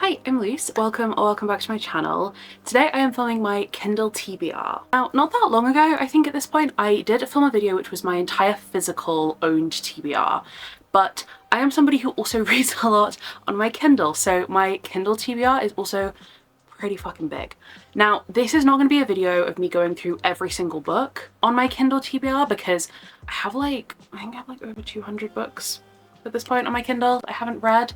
Hi, I'm Luce. Welcome back to my channel. Today I am filming my Kindle TBR. Now, not that long ago, I think at this point, I did film a video which was my entire physical owned TBR, but I am somebody who also reads a lot on my Kindle, so my Kindle TBR is also pretty fucking big. Now, this is not going to be a video of me going through every single book on my Kindle TBR because I think I have like over 200 books at this point on my Kindle I haven't read.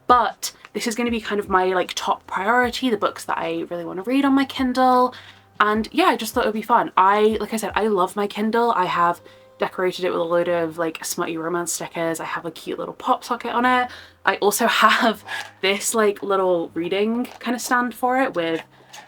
But this is going to be kind of my like top priority, the books that I really want to read on my Kindle. And yeah, I just thought it would be fun. Like I said, I love my Kindle. I have decorated it with a load of like smutty romance stickers. I have a cute little pop socket on it. I also have this like little reading kind of stand for it with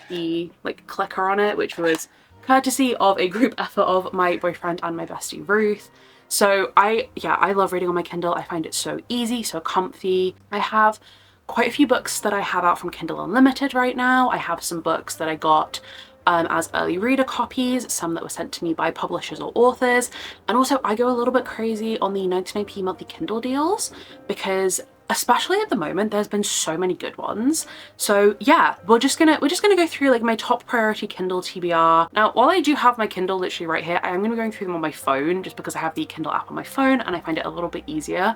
the like clicker on it, which was courtesy of a group effort of my boyfriend and my bestie Ruth. So I love reading on my Kindle. I find it so easy, so comfy. I have quite a few books that I have out from Kindle Unlimited right now. I have some books that I got as early reader copies, some that were sent to me by publishers or authors. And also I go a little bit crazy on the 99p monthly Kindle deals because especially at the moment, there's been so many good ones. So yeah, we're just gonna go through like my top priority Kindle TBR. Now, while I do have my Kindle literally right here, I am gonna be going through them on my phone just because I have the Kindle app on my phone and I find it a little bit easier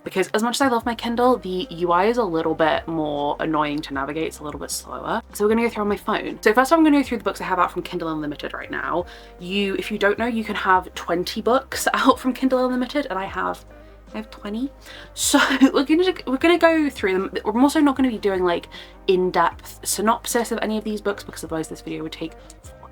because as much as I love my Kindle, the UI is a little bit more annoying to navigate. It's a little bit slower. So we're gonna go through on my phone. So first I'm gonna go through the books I have out from Kindle Unlimited right now. If you don't know, you can have 20 books out from Kindle Unlimited and I have 20. So we're gonna go through them. I'm also not going to be doing like in-depth synopsis of any of these books because otherwise this video would take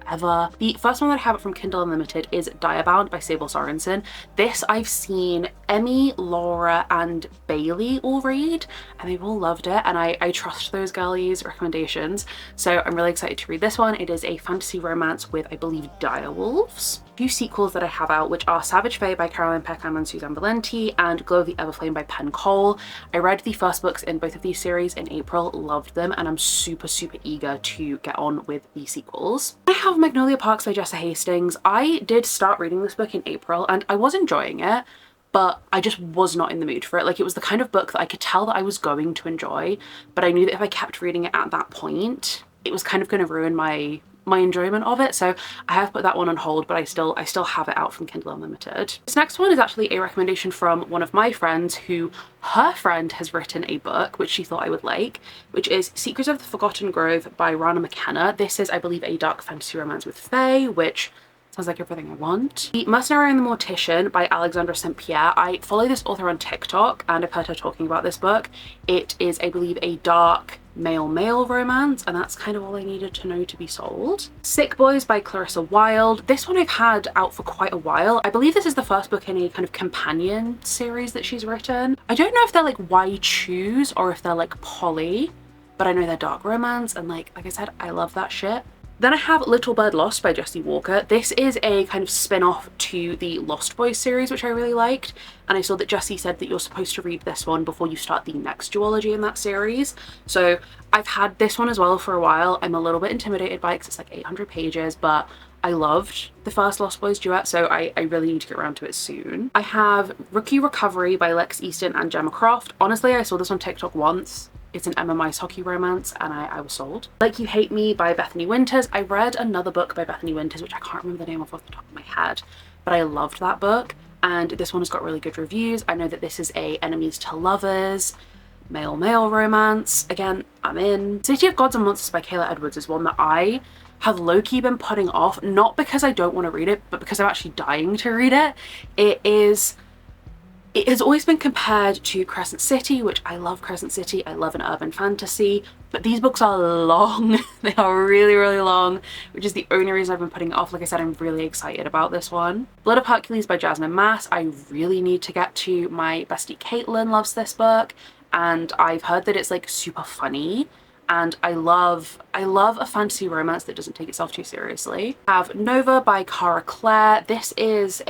forever. The first one that I have from Kindle Unlimited is Diabound by Sable Sorensen. This I've seen Emmy, Laura and Bailey all read and they've all loved it and I trust those girlies' recommendations. So I'm really excited to read this one. It is a fantasy romance with, I believe, direwolves. A few sequels that I have out, which are Savage Fae by Caroline Peckham and Suzanne Valenti and Glow of the Everflame by Penn Cole. I read the first books in both of these series in April, loved them, and I'm super eager to get on with the sequels. I have Magnolia Parks by Jessa Hastings. I did start reading this book in April and I was enjoying it, but I just was not in the mood for it. Like, it was the kind of book that I could tell that I was going to enjoy, but I knew that if I kept reading it at that point, it was kind of going to ruin my enjoyment of it. So I have put that one on hold, but I still have it out from Kindle Unlimited. This next one is actually a recommendation from one of my friends who her friend has written a book which she thought I would like, which is Secrets of the Forgotten Grove by Rana McKenna. This is, I believe, a dark fantasy romance with fae, which sounds like everything I want. The Mercenary and the Mortician by Alexandra St. Pierre. I follow this author on TikTok and I've heard her talking about this book. It is, I believe, a dark male romance and that's kind of all I needed to know to be sold. Sick Boys by Clarissa Wilde. This one I've had out for quite a while. I believe this is the first book in a kind of companion series that she's written. I don't know if they're like Why Choose or if they're like poly, but I know they're dark romance and like I said, I love that shit. Then I have Little Bird Lost by Jessie Walker. This is a kind of spin-off to the Lost Boys series, which I really liked. And I saw that Jessie said that you're supposed to read this one before you start the next duology in that series. So I've had this one as well for a while. I'm a little bit intimidated by it because it's like 800 pages, but I loved the first Lost Boys duet, so I really need to get around to it soon. I have Rookie Recovery by Lex Easton and Gemma Croft. Honestly, I saw this on TikTok once. It's an Emma Mice hockey romance and I was sold. Like You Hate Me by Bethany Winters. I read another book by Bethany Winters, which I can't remember the name of off the top of my head, but I loved that book and this one has got really good reviews. I know that this is a enemies to lovers, male romance. Again, I'm in. City of Gods and Monsters by Kayla Edwards is one that I have low-key been putting off, not because I don't want to read it, but because I'm actually dying to read it. It has always been compared to Crescent City, which I love Crescent City. I love an urban fantasy, but these books are long. They are really long, which is the only reason I've been putting it off. Like I said, I'm really excited about this one. Blood of Hercules by Jasmine Mass. I really need to get to. My bestie Caitlin loves this book, and I've heard that it's like super funny. And I love a fantasy romance that doesn't take itself too seriously. I have Nova by Cara Clare. This is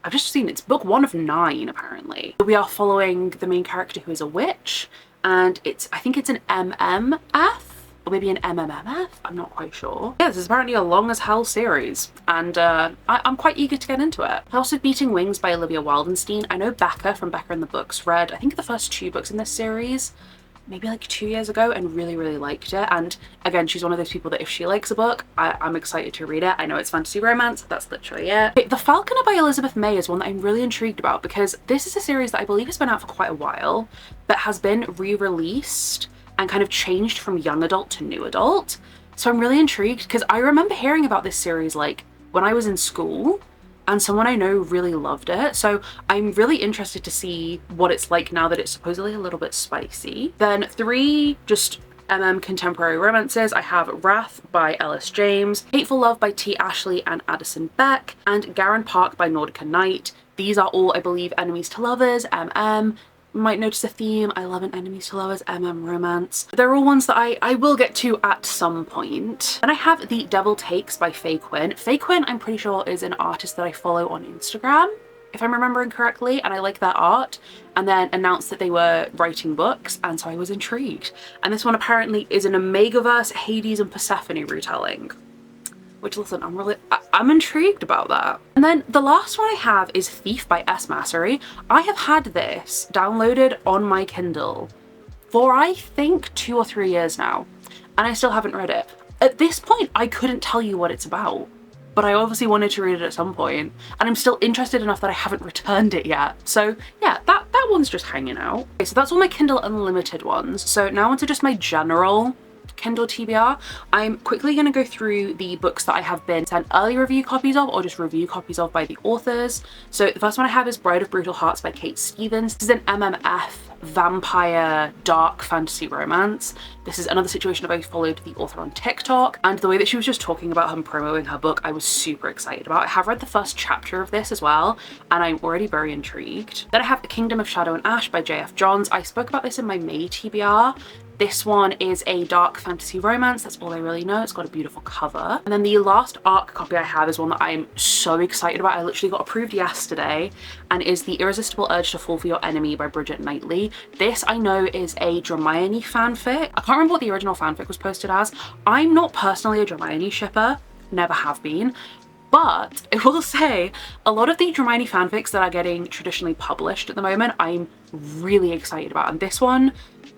I've just seen it's book 1 of 9 apparently. We are following the main character who is a witch and I think it's an MMF or maybe an MMMF, I'm not quite sure. Yeah, this is apparently a long as hell series and I'm quite eager to get into it. House of Beating Wings by Olivia Wildenstein. I know Becca from Becca and the Books read I think the first 2 books in this series maybe like 2 years ago and really liked it. And again, she's one of those people that if she likes a book, I'm excited to read it. I know it's fantasy romance, that's literally it. Okay, The Falconer by Elizabeth May is one that I'm really intrigued about because this is a series that I believe has been out for quite a while, but has been re-released and kind of changed from young adult to new adult. So I'm really intrigued because I remember hearing about this series like when I was in school, and someone I know really loved it. So I'm really interested to see what it's like now that it's supposedly a little bit spicy. Then 3 just contemporary romances. I have Wrath by Ellis James, Hateful Love by T. Ashley and Addison Beck, and Garin Park by Nordica Knight. These are all, I believe, enemies to lovers, You might notice a theme. I love an enemies to lovers romance. They're all ones that I will get to at some point. Then I have The Devil Takes by Faye Quinn. Faye Quinn, I'm pretty sure, is an artist that I follow on Instagram, if I'm remembering correctly, and I like their art, and then announced that they were writing books, and so I was intrigued. And this one apparently is an Omegaverse Hades and Persephone retelling. Which, listen, I'm intrigued about that. And then the last one I have is Thief by S. Massery. I have had this downloaded on my Kindle for I think 2 or 3 years now, and I still haven't read it. At this point, I couldn't tell you what it's about, but I obviously wanted to read it at some point, and I'm still interested enough that I haven't returned it yet. So yeah, that one's just hanging out. Okay, so that's all my Kindle Unlimited ones. So now onto just my general Kindle TBR. I'm quickly going to go through the books that I have been sent early review copies of or just review copies of by the authors. So the first one I have is Bride of Brutal Hearts by Kate Stevens. This is an MMF vampire dark fantasy romance. This is another situation of I followed the author on TikTok, and the way that she was just talking about her and promoting her book, I was super excited about. I have read the first chapter of this as well, and I'm already very intrigued. Then I have The Kingdom of Shadow and Ash by J.F. Johns. I spoke about this in my May TBR. This one is a dark fantasy romance, that's all I really know. It's got a beautiful cover. And then the last ARC copy I have is one that I'm so excited about. I literally got approved yesterday, and is The Irresistible Urge to Fall for Your Enemy by Bridget Knightley. This I know is a Hermione fanfic. I can't remember what the original fanfic was posted as. I'm not personally a Hermione shipper, never have been. But I will say, a lot of the Hermione fanfics that are getting traditionally published at the moment, I'm really excited about. And this one,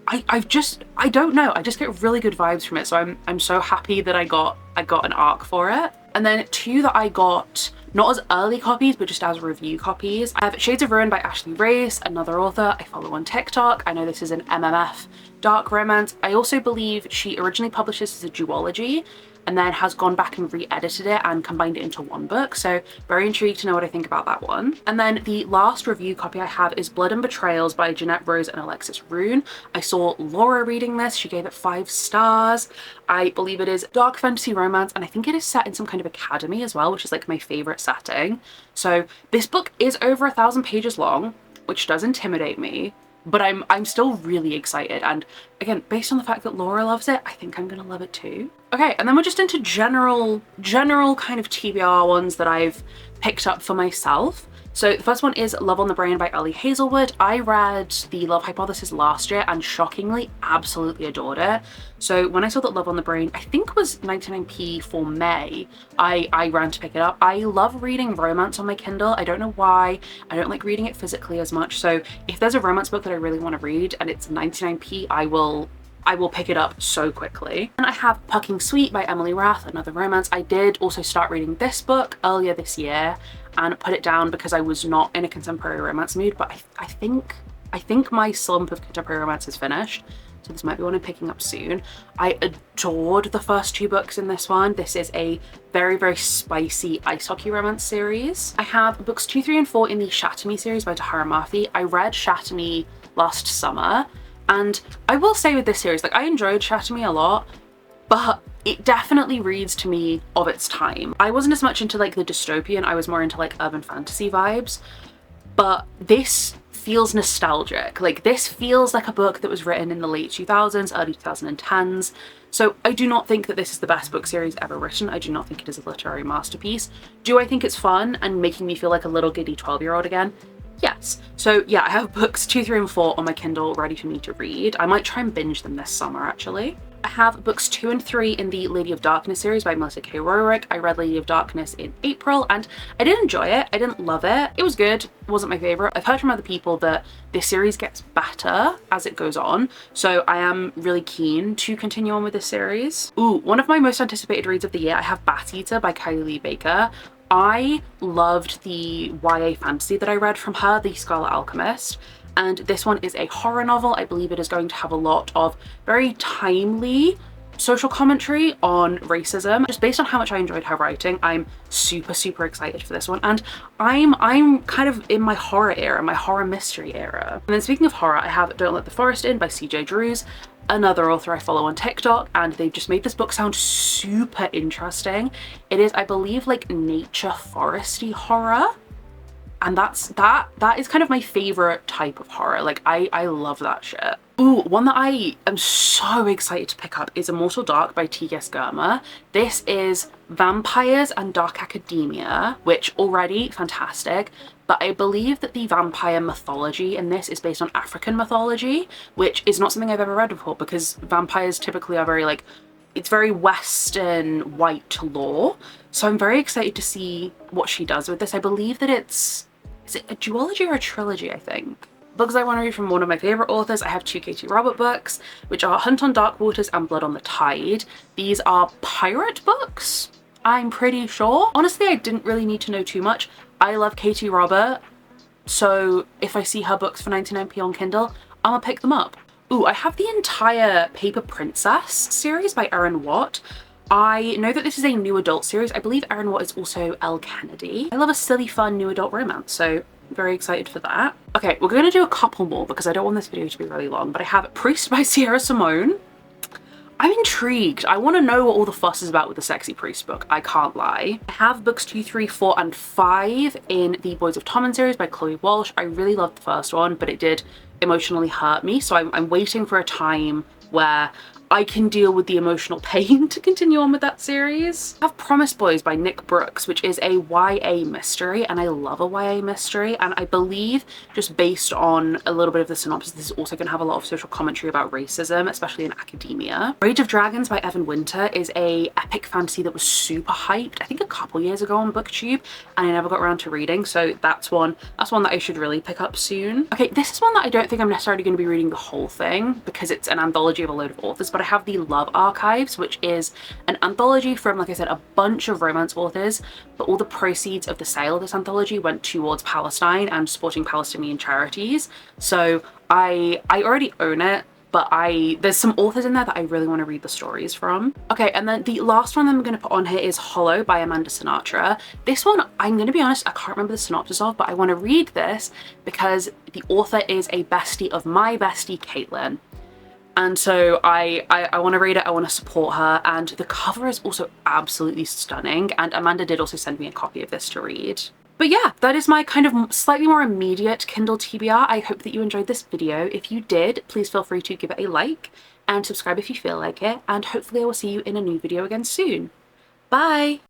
I don't know, I just get really good vibes from it. So I'm so happy that I got an ARC for it. And then 2 that I got, not as early copies, but just as review copies. I have Shades of Ruin by Ashley Race, another author I follow on TikTok. I know this is an MMF dark romance. I also believe she originally published this as a duology, and then has gone back and re-edited it and combined it into one book. So very intrigued to know what I think about that one. And then the last review copy I have is Blood and Betrayals by Jeanette Rose and Alexis Rune. I saw Laura reading this, she gave it 5 stars. I believe it is dark fantasy romance, and I think it is set in some kind of academy as well, which is like my favorite setting. So this book is over 1,000 pages long, which does intimidate me, but I'm still really excited. And again, based on the fact that Laura loves it, I think I'm gonna love it too. Okay, and then we're just into general kind of TBR ones that I've picked up for myself. So the first one is Love on the Brain by Ellie Hazelwood. I read The Love Hypothesis last year and shockingly absolutely adored it. So when I saw that Love on the Brain, I think was 99p for May, I ran to pick it up. I love reading romance on my Kindle. I don't know why. I don't like reading it physically as much. So if there's a romance book that I really want to read and it's 99p, I will pick it up so quickly. And I have Pucking Sweet by Emily Rath, another romance. I did also start reading this book earlier this year and put it down because I was not in a contemporary romance mood, but I think my slump of contemporary romance is finished. So this might be one I'm picking up soon. I adored the first 2 books in this one. This is a very spicy ice hockey romance series. I have books 2, 3, and 4 in the Shatter Me series by Tahara Murphy. I read Shatter Me last summer, and I will say with this series, like, I enjoyed Shatter Me a lot, but it definitely reads to me of its time. I wasn't as much into like the dystopian, I was more into like urban fantasy vibes, but this feels nostalgic. Like, this feels like a book that was written in the late 2000s, early 2010s. So I do not think that this is the best book series ever written. I do not think it is a literary masterpiece. Do I think it's fun and making me feel like a little giddy 12-year-old again? Yes. So yeah, I have books 2, 3, and 4 on my Kindle ready for me to read. I might try and binge them this summer actually. I have books 2 and 3 in the Lady of Darkness series by Melissa K. Rorick. I read Lady of Darkness in April and I did enjoy it. I didn't love it. It was good. It wasn't my favourite. I've heard from other people that this series gets better as it goes on, so I am really keen to continue on with this series. Ooh, one of my most anticipated reads of the year, I have Bat Eater by Kylie Lee Baker. I loved the YA fantasy that I read from her, The Scarlet Alchemist, and this one is a horror novel. I believe it is going to have a lot of very timely social commentary on racism. Just based on how much I enjoyed her writing, I'm super excited for this one, and I'm kind of in my horror era, my horror mystery era. And then speaking of horror, I have Don't Let the Forest In by CJ Drews, another author I follow on TikTok, and they've just made this book sound super interesting. It is, I believe, like nature foresty horror, and that is kind of my favorite type of horror. Like I love that shit. Ooh, one that I am so excited to pick up is Immortal Dark by T.S. Germer. This is vampires and dark academia, which already fantastic, but I believe that the vampire mythology in this is based on African mythology, which is not something I've ever read before because vampires typically are very like, it's very Western white lore. So I'm very excited to see what she does with this. I believe that is it a duology or a trilogy, I think? Books I want to read from one of my favourite authors, I have 2 Katie Robert books, which are Hunt on Dark Waters and Blood on the Tide. These are pirate books, I'm pretty sure. Honestly, I didn't really need to know too much. I love Katie Robert, so if I see her books for 99p on Kindle, I'm gonna pick them up. Ooh, I have the entire Paper Princess series by Erin Watt. I know that this is a new adult series. I believe Erin Watt is also Elle Kennedy. I love a silly, fun new adult romance, so I'm very excited for that. Okay, we're going to do a couple more because I don't want this video to be really long, but I have Priest by Sierra Simone. I'm intrigued. I want to know what all the fuss is about with the Sexy Priest book, I can't lie. I have books 2, 3, 4, and 5 in the Boys of Tommen series by Chloe Walsh. I really loved the first one, but it did emotionally hurt me, so I'm waiting for a time where I can deal with the emotional pain to continue on with that series. I have Promise Boys by Nick Brooks, which is a YA mystery, and I love a YA mystery, and I believe, just based on a little bit of the synopsis, this is also going to have a lot of social commentary about racism, especially in academia. Rage of Dragons by Evan Winter is a epic fantasy that was super hyped, I think a couple years ago on BookTube, and I never got around to reading, so that's one that I should really pick up soon. Okay, this is one that I don't think I'm necessarily going to be reading the whole thing, because it's an anthology of a load of authors, but I have the Love Archives, which is an anthology from, like I said, a bunch of romance authors, but all the proceeds of the sale of this anthology went towards Palestine and supporting Palestinian charities. So I already own it, but there's some authors in there that I really want to read the stories from. Okay, and then the last one I'm going to put on here is Hollow by Amanda Sinatra. This one, I'm going to be honest, I can't remember the synopsis of, but I want to read this because the author is a bestie of my bestie, Caitlin. And so I want to read it, I want to support her, and the cover is also absolutely stunning, and Amanda did also send me a copy of this to read. But yeah, that is my kind of slightly more immediate Kindle TBR. I hope that you enjoyed this video. If you did, please feel free to give it a like and subscribe if you feel like it, and hopefully I will see you in a new video again soon. Bye!